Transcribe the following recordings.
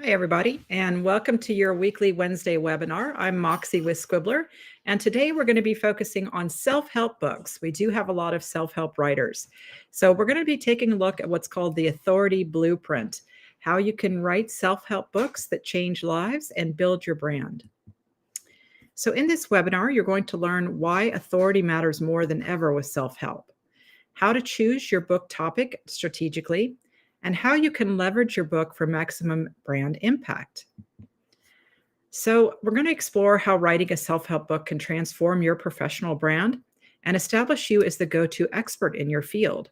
Hi, everybody, and welcome to your weekly Wednesday webinar. I'm Moxie with Squibbler, and today we're going to be focusing on self-help books. We do have a lot of self-help writers. So we're going to be taking a look at what's called the Authority Blueprint, how you can write self-help books that change lives and build your brand. So in this webinar, you're going to learn why authority matters more than ever with self-help, how to choose your book topic strategically, and how you can leverage your book for maximum brand impact. So, we're going to explore how writing a self help book can transform your professional brand and establish you as the go to expert in your field.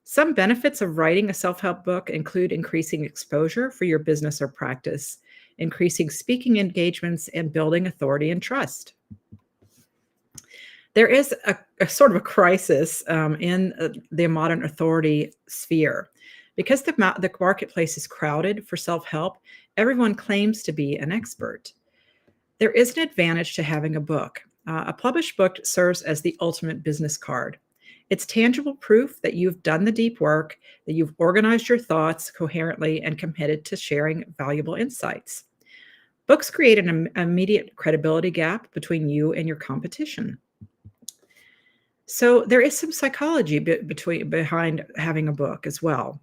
Some benefits of writing a self help book include increasing exposure for your business or practice, increasing speaking engagements, and building authority and trust. There is a sort of a crisis in the modern authority sphere. Because the marketplace is crowded for self help, everyone claims to be an expert. There is an advantage to having a book. A published book serves as the ultimate business card. It's tangible proof that you've done the deep work, that you've organized your thoughts coherently and committed to sharing valuable insights. Books create an immediate credibility gap between you and your competition. So there is some psychology behind having a book as well.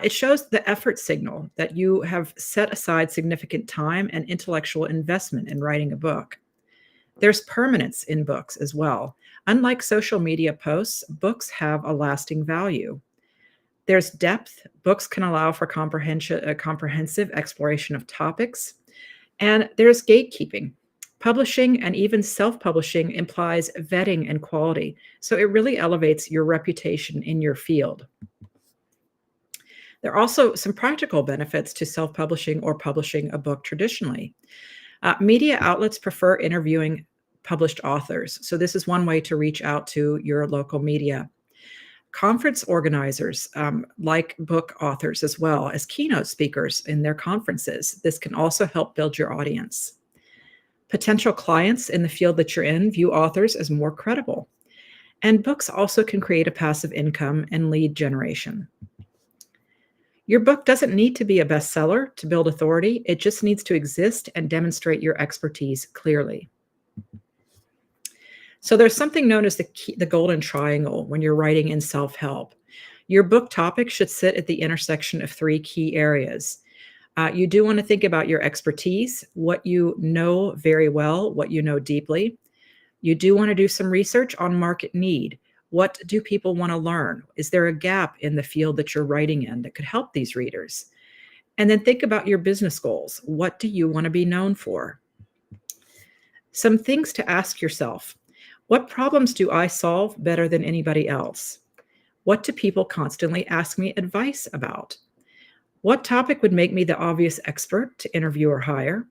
It shows the effort signal that you have set aside significant time and intellectual investment in writing a book. There's permanence in books as well. Unlike social media posts, books have a lasting value. There's depth. Books can allow for comprehensive exploration of topics. And there's gatekeeping. Publishing and even self-publishing implies vetting and quality, so it really elevates your reputation in your field. There are also some practical benefits to self-publishing or publishing a book traditionally. Media outlets prefer interviewing published authors, so this is one way to reach out to your local media. Conference organizers like book authors as well as keynote speakers in their conferences. This can also help build your audience. Potential clients in the field that you're in view authors as more credible. And books also can create a passive income and lead generation. Your book doesn't need to be a bestseller to build authority. It just needs to exist and demonstrate your expertise clearly. So there's something known as the golden triangle when you're writing in self-help. Your book topic should sit at the intersection of three key areas. You do want to think about your expertise, what you know very well, what you know deeply. You do want to do some research on market need. What do people want to learn? Is there a gap in the field that you're writing in that could help these readers? And then think about your business goals. What do you want to be known for? Some things to ask yourself. What problems do I solve better than anybody else? What do people constantly ask me advice about? What topic would make me the obvious expert to interview or hire?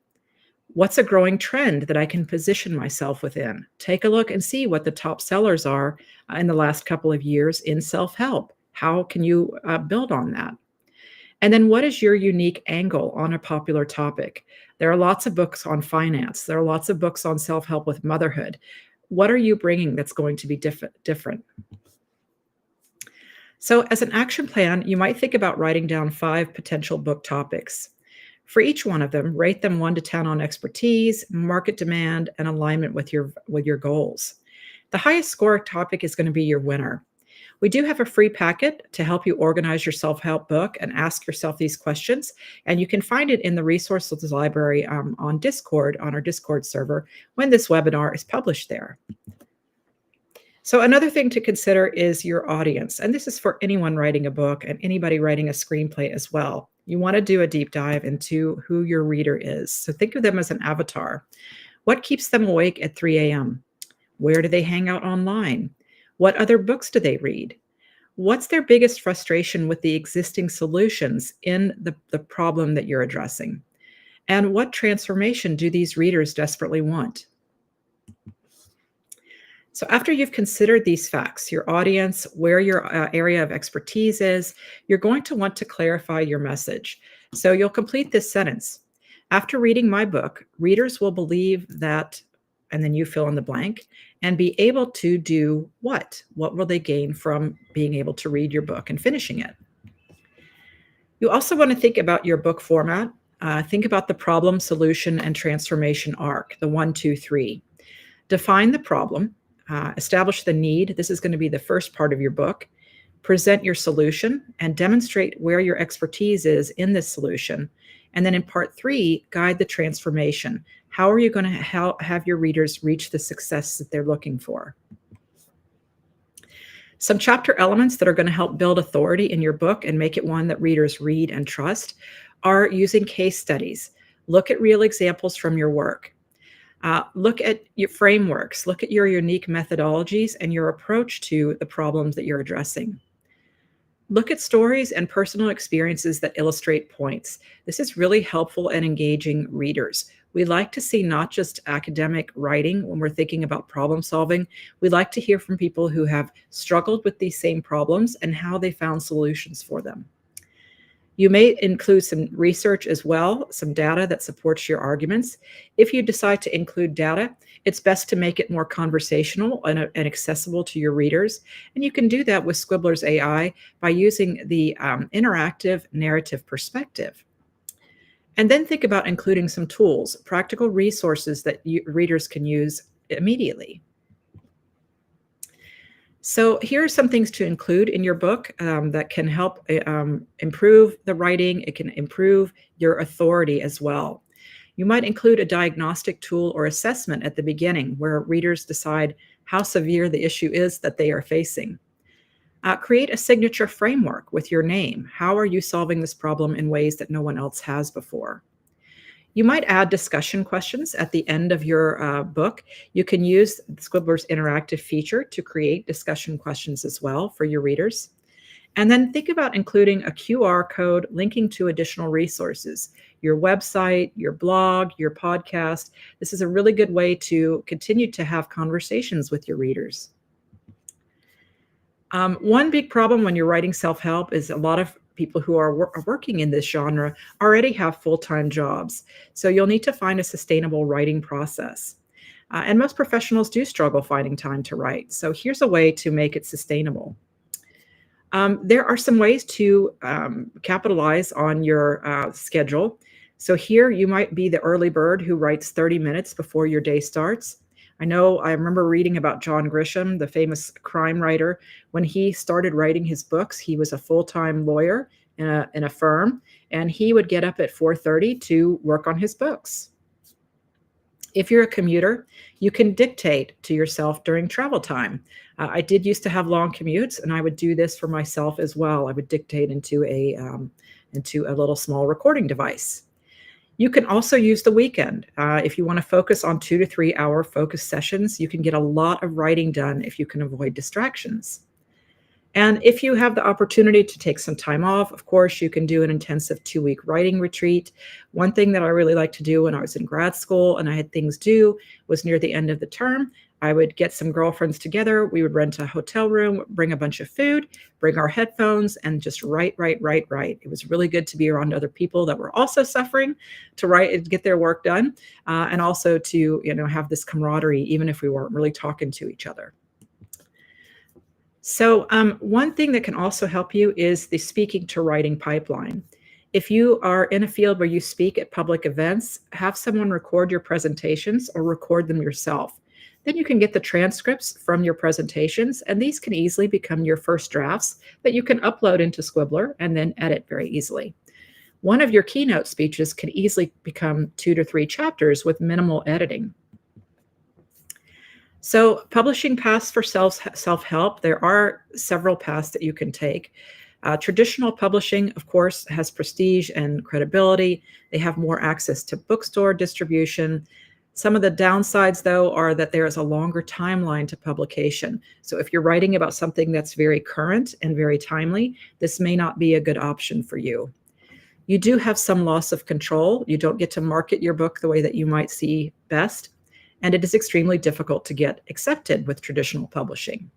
What's a growing trend that I can position myself within? Take a look and see what the top sellers are in the last couple of years in self-help. How can you build on that? And then what is your unique angle on a popular topic? There are lots of books on finance. There are lots of books on self-help with motherhood. What are you bringing that's going to be different? So as an action plan, you might think about writing down 5 potential book topics. For each one of them, rate them 1 to 10 on expertise, market demand, and alignment with your goals. The highest score topic is going to be your winner. We do have a free packet to help you organize your self-help book and ask yourself these questions, and you can find it in the resources library on Discord, on our Discord server, when this webinar is published there. So another thing to consider is your audience, and this is for anyone writing a book and anybody writing a screenplay as well. You want to do a deep dive into who your reader is. So think of them as an avatar. What keeps them awake at 3 a.m.? Where do they hang out online? What other books do they read? What's their biggest frustration with the existing solutions in the problem that you're addressing? And what transformation do these readers desperately want? So after you've considered these facts, your audience, where your area of expertise is, you're going to want to clarify your message. So you'll complete this sentence. After reading my book, readers will believe that, and then you fill in the blank, and be able to do what? What will they gain from being able to read your book and finishing it? You also want to think about your book format. Think about the problem, solution, and transformation arc, the 1, 2, 3. Define the problem, establish the need. This is going to be the first part of your book. Present your solution and demonstrate where your expertise is in this solution. And then in part 3, guide the transformation. How are you going to have your readers reach the success that they're looking for? Some chapter elements that are going to help build authority in your book and make it one that readers read and trust are using case studies. Look at real examples from your work. Look at your frameworks. Look at your unique methodologies and your approach to the problems that you're addressing. Look at stories and personal experiences that illustrate points. This is really helpful and engaging readers. We like to see not just academic writing when we're thinking about problem solving. We like to hear from people who have struggled with these same problems and how they found solutions for them. You may include some research as well, some data that supports your arguments. If you decide to include data, it's best to make it more conversational and accessible to your readers. And you can do that with Scribbler's AI by using the interactive narrative perspective. And then think about including some tools, practical resources that readers can use immediately. So here are some things to include in your book that can help improve the writing. It can improve your authority as well. You might include a diagnostic tool or assessment at the beginning where readers decide how severe the issue is that they are facing. Create a signature framework with your name. How are you solving this problem in ways that no one else has before? You might add discussion questions at the end of your book. You can use Scribbler's interactive feature to create discussion questions as well for your readers. And then think about including a QR code linking to additional resources, your website, your blog, your podcast. This is a really good way to continue to have conversations with your readers. One big problem when you're writing self-help is a lot of people who are working in this genre already have full-time jobs. So you'll need to find a sustainable writing process. And most professionals do struggle finding time to write. So here's a way to make it sustainable. There are some ways to capitalize on your schedule. So here you might be the early bird who writes 30 minutes before your day starts. I remember reading about John Grisham, the famous crime writer. When he started writing his books, he was a full-time lawyer in a firm, and he would get up at 4:30 to work on his books. If you're a commuter, you can dictate to yourself during travel time. I did used to have long commutes, and I would do this for myself as well. I would dictate into a little small recording device. You can also use the weekend. If you want to focus on 2 to 3 hour focus sessions, you can get a lot of writing done if you can avoid distractions. And if you have the opportunity to take some time off, of course, you can do an intensive 2-week writing retreat. One thing that I really liked to do when I was in grad school and I had things due was near the end of the term, I would get some girlfriends together. We would rent a hotel room, bring a bunch of food, bring our headphones, and just write. It was really good to be around other people that were also suffering to write and get their work done, and also to have this camaraderie, even if we weren't really talking to each other. So one thing that can also help you is the speaking to writing pipeline. If you are in a field where you speak at public events, have someone record your presentations or record them yourself. Then you can get the transcripts from your presentations, and these can easily become your first drafts that you can upload into Scribbler and then edit very easily. One of your keynote speeches can easily become 2 to 3 chapters with minimal editing. So publishing paths for self-help, there are several paths that you can take. Traditional publishing, of course, has prestige and credibility. They have more access to bookstore distribution. Some of the downsides, though, are that there is a longer timeline to publication. So if you're writing about something that's very current and very timely, this may not be a good option for you. You do have some loss of control. You don't get to market your book the way that you might see best. And it is extremely difficult to get accepted with traditional publishing.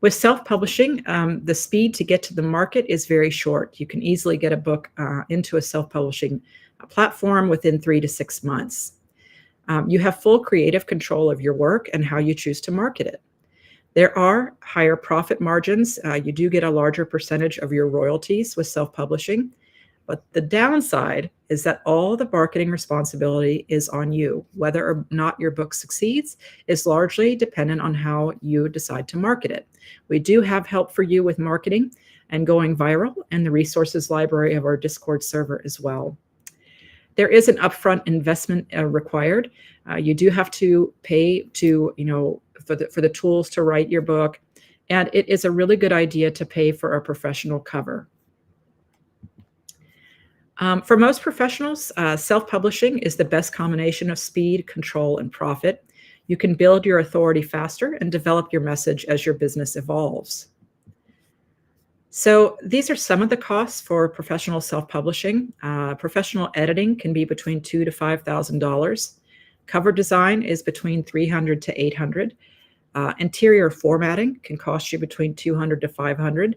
With self-publishing, the speed to get to the market is very short. You can easily get a book into a self-publishing platform within 3 to 6 months. You have full creative control of your work and how you choose to market it. There are higher profit margins. You do get a larger percentage of your royalties with self-publishing. But the downside is that all the marketing responsibility is on you. Whether or not your book succeeds is largely dependent on how you decide to market it. We do have help for you with marketing and going viral and the resources library of our Discord server as well. There is an upfront investment required. You do have to pay to, for the tools to write your book. And it is a really good idea to pay for a professional cover. For most professionals, self-publishing is the best combination of speed, control, and profit. You can build your authority faster and develop your message as your business evolves. So these are some of the costs for professional self-publishing. Professional editing can be between $2,000 to $5,000. Cover design is between $300 to $800. Interior formatting can cost you between $200 to $500.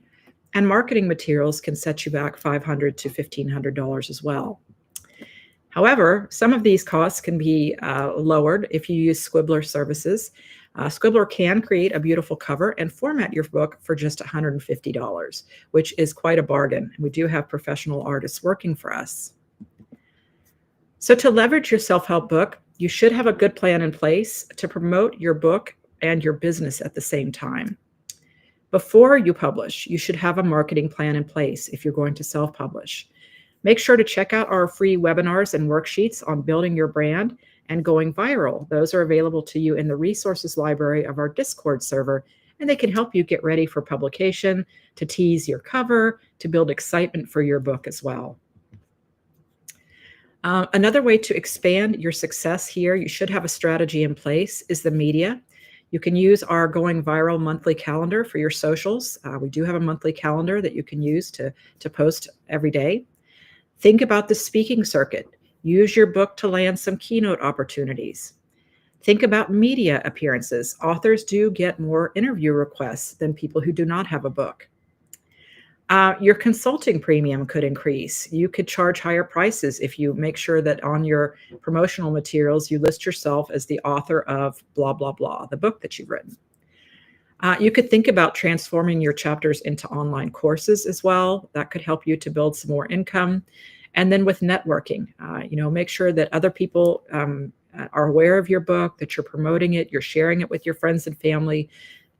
And marketing materials can set you back $500 to $1,500 as well. However, some of these costs can be lowered if you use Scribbler services. Scribbler can create a beautiful cover and format your book for just $150, which is quite a bargain. We do have professional artists working for us. So to leverage your self-help book, you should have a good plan in place to promote your book and your business at the same time. Before you publish, you should have a marketing plan in place if you're going to self-publish. Make sure to check out our free webinars and worksheets on building your brand and going viral. Those are available to you in the resources library of our Discord server, and they can help you get ready for publication, to tease your cover, to build excitement for your book as well. Another way to expand your success here, you should have a strategy in place, is the media. You can use our Going Viral monthly calendar for your socials. We do have a monthly calendar that you can use to post every day. Think about the speaking circuit. Use your book to land some keynote opportunities. Think about media appearances. Authors do get more interview requests than people who do not have a book. Your consulting premium could increase. You could charge higher prices if you make sure that on your promotional materials, you list yourself as the author of blah, blah, blah, the book that you've written. You could think about transforming your chapters into online courses as well. That could help you to build some more income. And then with networking, make sure that other people are aware of your book, that you're promoting it, you're sharing it with your friends and family.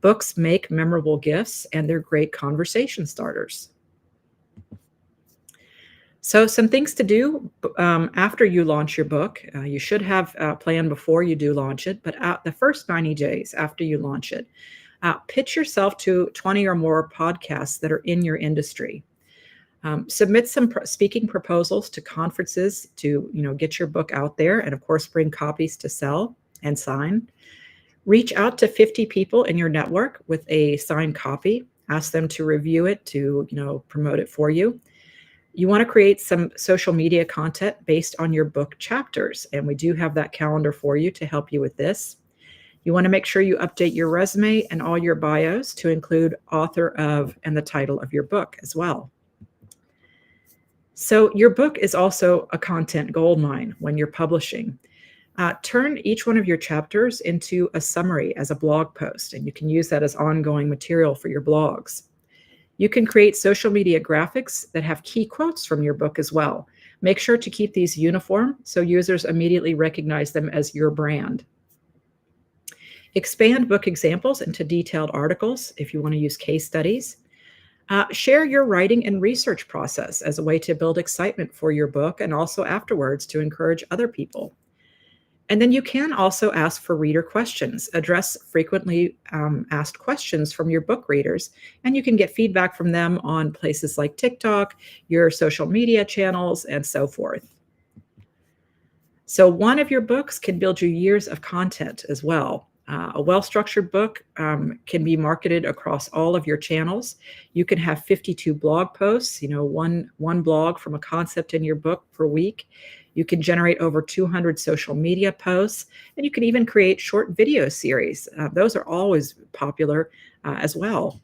Books make memorable gifts, and they're great conversation starters. So some things to do after you launch your book. You should have a plan before you do launch it, but the first 90 days after you launch it, pitch yourself to 20 or more podcasts that are in your industry. Submit some speaking proposals to conferences to get your book out there, and of course bring copies to sell and sign. Reach out to 50 people in your network with a signed copy. Ask them to review it, to promote it for you. You want to create some social media content based on your book chapters, and we do have that calendar for you to help you with this. You want to make sure you update your resume and all your bios to include author of and the title of your book as well. So your book is also a content goldmine when you're publishing. Turn each one of your chapters into a summary as a blog post, and you can use that as ongoing material for your blogs. You can create social media graphics that have key quotes from your book as well. Make sure to keep these uniform so users immediately recognize them as your brand. Expand book examples into detailed articles if you want to use case studies. Share your writing and research process as a way to build excitement for your book, and also afterwards to encourage other people. And then you can also ask for reader questions. Address frequently asked questions from your book readers, and you can get feedback from them on places like TikTok, your social media channels, and so forth. So one of your books can build you years of content as well. A well-structured book can be marketed across all of your channels. You can have 52 blog posts, one blog from a concept in your book per week. You can generate over 200 social media posts, and you can even create short video series. Those are always popular as well.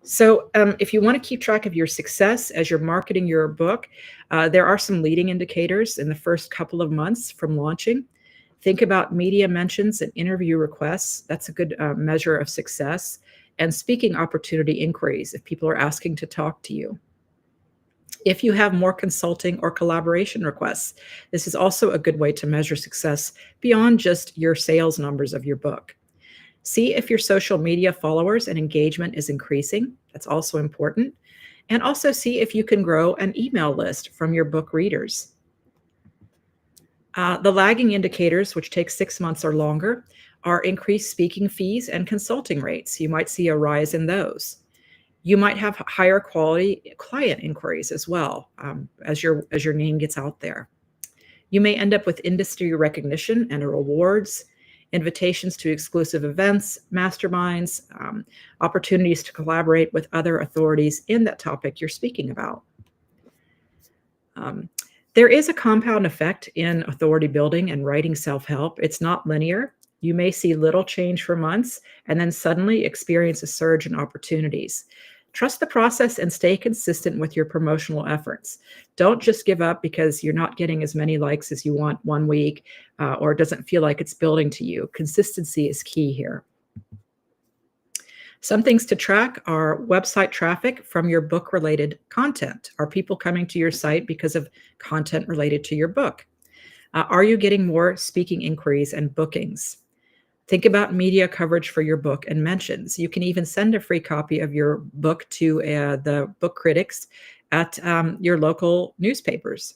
So if you want to keep track of your success as you're marketing your book, there are some leading indicators in the first couple of months from launching. Think about media mentions and interview requests. That's a good measure of success. And speaking opportunity inquiries if people are asking to talk to you. If you have more consulting or collaboration requests, this is also a good way to measure success beyond just your sales numbers of your book. See if your social media followers and engagement is increasing. That's also important. And also see if you can grow an email list from your book readers. The lagging indicators, which take 6 months or longer, are increased speaking fees and consulting rates. You might see a rise in those. You might have higher quality client inquiries as well, as your name gets out there. You may end up with industry recognition and rewards, invitations to exclusive events, masterminds, opportunities to collaborate with other authorities in that topic you're speaking about. Um, there is a compound effect in authority building and writing self-help. It's not linear. You may see little change for months and then suddenly experience a surge in opportunities. Trust the process and stay consistent with your promotional efforts. Don't just give up because you're not getting as many likes as you want one week, or it doesn't feel like it's building to you. Consistency is key here. Some things to track are website traffic from your book-related content. Are people coming to your site because of content related to your book? Are you getting more speaking inquiries and bookings? Think about media coverage for your book and mentions. You can even send a free copy of your book to the book critics at your local newspapers.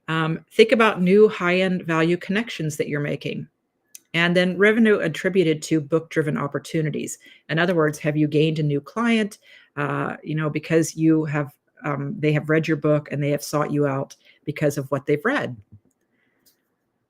Think about new high-end value connections that you're making. And then revenue attributed to book-driven opportunities. In other words, have you gained a new client, because they have read your book and they have sought you out because of what they've read.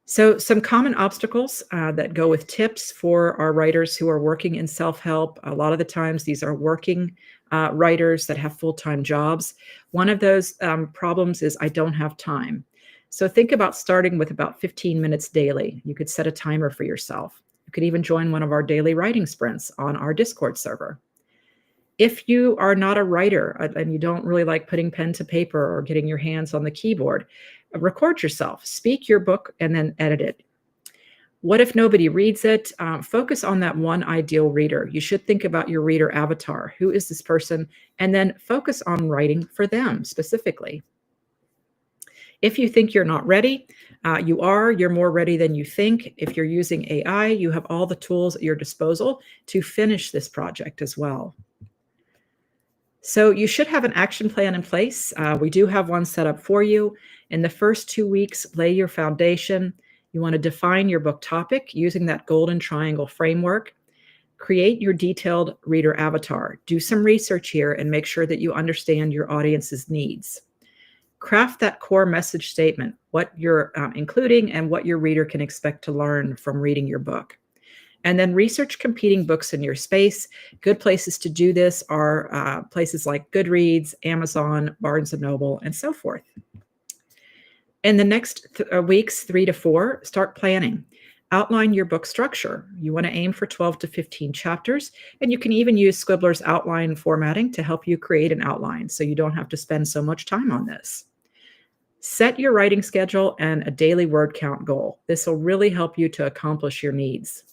So some common obstacles that go with tips for our writers who are working in self-help. A lot of the times these are working writers that have full-time jobs. One of those problems is I don't have time. So think about starting with about 15 minutes daily. You could set a timer for yourself. You could even join one of our daily writing sprints on our Discord server. If you are not a writer and you don't really like putting pen to paper or getting your hands on the keyboard, record yourself, speak your book, and then edit it. What if nobody reads it? Focus on that one ideal reader. You should think about your reader avatar. Who is this person? And then focus on writing for them specifically. If you think you're not ready, you're more ready than you think. If you're using AI, you have all the tools at your disposal to finish this project as well. So you should have an action plan in place. We do have one set up for you. In the first 2 weeks, lay your foundation. You want to define your book topic using that golden triangle framework. Create your detailed reader avatar. Do some research here and make sure that you understand your audience's needs. Craft that core message statement, what you're including and what your reader can expect to learn from reading your book. And then research competing books in your space. Good places to do this are places like Goodreads, Amazon, Barnes & Noble, and so forth. In the next weeks, 3 to 4, start planning. Outline your book structure. You want to aim for 12 to 15 chapters, and you can even use Scribbler's outline formatting to help you create an outline so you don't have to spend so much time on this. Set your writing schedule and a daily word count goal. This will really help you to accomplish your needs.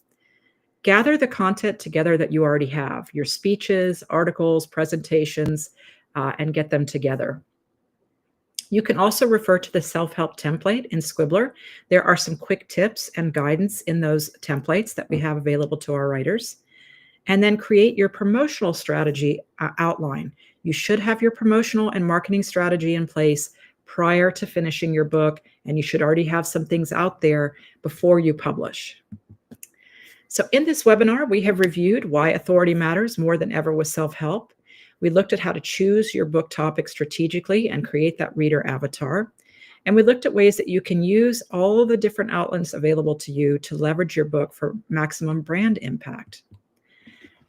Gather the content together that you already have, your speeches, articles, presentations, and get them together. You can also refer to the self-help template in Scribbler. There are some quick tips and guidance in those templates that we have available to our writers. And then create your promotional strategy outline. You should have your promotional and marketing strategy in place prior to finishing your book, and you should already have some things out there before you publish. So in this webinar, we have reviewed why authority matters more than ever with self-help. We looked at how to choose your book topic strategically and create that reader avatar. And we looked at ways that you can use all of the different outlets available to you to leverage your book for maximum brand impact.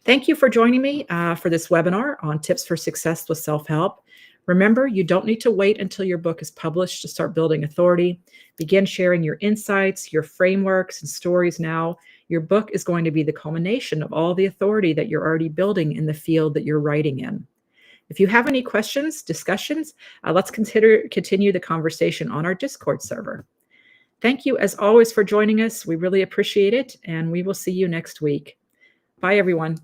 Thank you for joining me for this webinar on tips for success with self-help. Remember, you don't need to wait until your book is published to start building authority. Begin sharing your insights, your frameworks, and stories now. Your book is going to be the culmination of all the authority that you're already building in the field that you're writing in. If you have any questions, discussions, let's continue the conversation on our Discord server. Thank you, as always, for joining us. We really appreciate it, and we will see you next week. Bye, everyone.